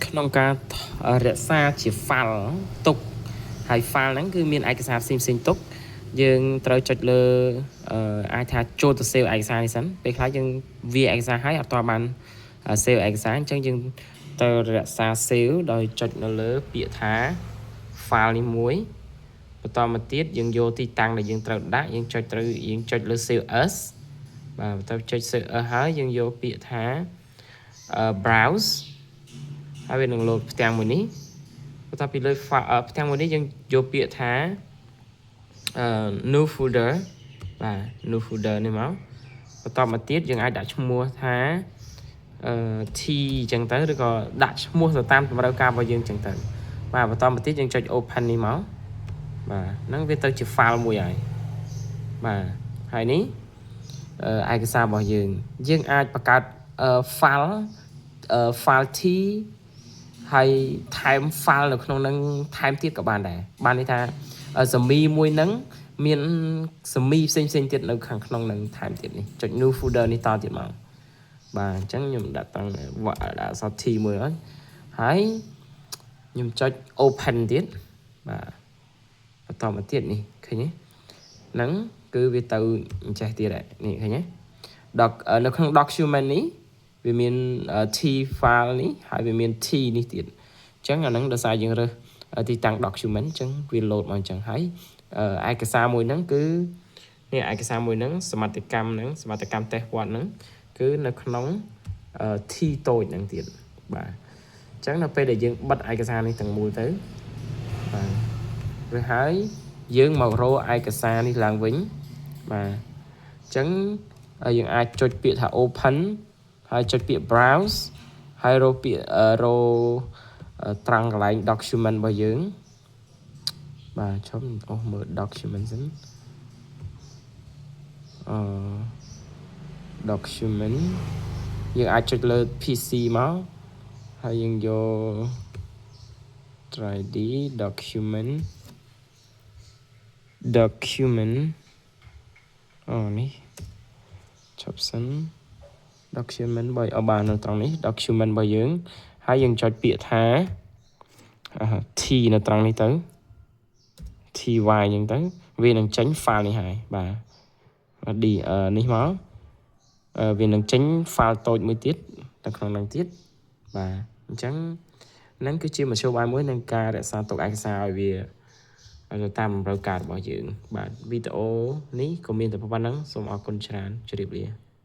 ក្នុងការរក្សាជា file ទុកហើយ file ហ្នឹងគឺមានឯកសារផ្សេងទុកយើងត្រូវចុចលើអាចថាចូលទៅ save ឯកសារនេះសិនពេលខ្លះយើងវាឯកសារហើយអត់ទាន់បាន save ឯកសារអញ្ចឹងយើងត្រូវរក្សា save ដោយចុចនៅលើពាក្យថា file នេះមួយបន្តមកទៀតយើងយកទីតាំងដែលយើងត្រូវដាក់យើងចុចលើ save as បាទបន្ទាប់ចុច save as ហើយយើងយកពាក្យថា browse ហើយវានឹងលោតផ្ទាំងមួយនេះបន្ទាប់ពីលើផ្ទាំងមួយនេះយើងយកពាក្យថា new folder បាទ new folder នេះមកបន្តមកទៀតយើងអាចដាក់ឈ្មោះថា T អញ្ចឹងទៅឬក៏ដាក់ឈ្មោះទៅតាមតម្រូវការរបស់យើងអញ្ចឹងទៅបាទបន្តមកទៀតយើងចុច open នេះមកបាទហ្នឹងវាទៅជា file មួយហើយបាទហើយនេះឯកសាររបស់យើងអាចបង្កើតfile T ហើយថែម file នៅក្នុងហ្នឹងថែមទៀតក៏បានដែរបានន័យថាសមីមួយហ្នឹងមានសមីផ្សេងទៀតនៅខាងក្នុងហ្នឹងថែមទៀតនេះចុច new folder នេះតទៀតមកបាទអញ្ចឹងខ្ញុំដាក់តាំងដាក់អក្សរ T មួយហើយខ្ញុំចុច open ទៀតបាទបន្តមកទៀតនេះឃើញទេហ្នឹងគឺវាទៅអញ្ចេះទៀតហើយនេះឃើញទេនៅក្នុង document នេះវាមាន T file នេះហើយវាមាន T នេះទៀតអញ្ចឹងអាហ្នឹងដោយសារយើងរើសទីតាំង document អញ្ចឹងវា load មកអញ្ចឹងហើយឯកសារមួយហ្នឹងគឺនេះឯកសារមួយហ្នឹងសមត្ថកម្មហ្នឹងសមត្ថកម្មតេស្តវត្តហ្នឹងគឺនៅក្នុង T តូចហ្នឹងទៀតបាទអញ្ចឹងនៅពេលដែលយើងបិទឯកសារនេះទាំងមូលទៅបាទរួចហើយយើងមករកឯកសារនេះឡើងវិញបាទអញ្ចឹងយើងអាចចុចពាក្យថា open ហើយចុចពាក្យ browse ហើយរកពាក្យត្រង់កន្លែង document របស់យើងបាទឈប់អស់មើល document សិនdocument យើងអាចចុចលើ PC មកហើយយើងយក 3D document នេះឈប់សិន document របស់បាននៅត្រង់នេះ document របស់យើងហើយយើងចុចពាក្យថា T នៅត្រង់នេះទៅ TY អញ្ចឹងទៅវានឹងចេញ file នេះហើយបាទនេះមកវានឹងចេញ file តូចមួយទៀតនៅក្នុងហ្នឹងទៀតបាទអញ្ចឹងហ្នឹងគឺជាមធ្យោបាយមួយនៃការរក្សាទុកឯកសារឲ្យវាទៅតាមតម្រូវការរបស់យើងបាទវីដេអូនេះក៏មានតែប៉ុណ្្នឹងសូមអរគុណច្រើនជម្រាបលា